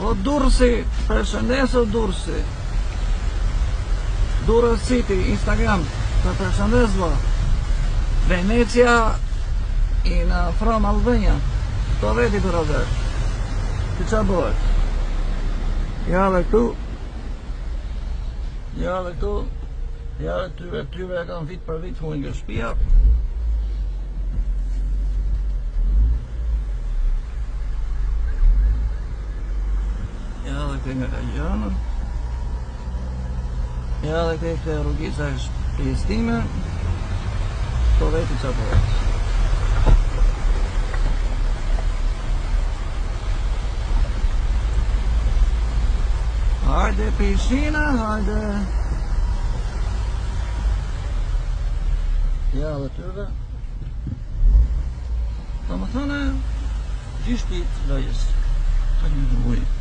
O Durrësi, përshëndes o Durrësi. Durrës City, Instagram, përshëndes vlla. Venecia in from Albania. To veti për atë. Ti qa bëhet? Ja dhe këtu. Ja dhe këtu. Ja dhe tyre kanë vit për vit huajnë nga shtëpia. Ja dhe këtë nga Kajana. Ja dhe këtë rrugica e shtëpisë time. To veti qa bëhet. Hajde piscina, hajde. Ja dhe tyre. Do më thënë, gjishti lojës. Të një ujë.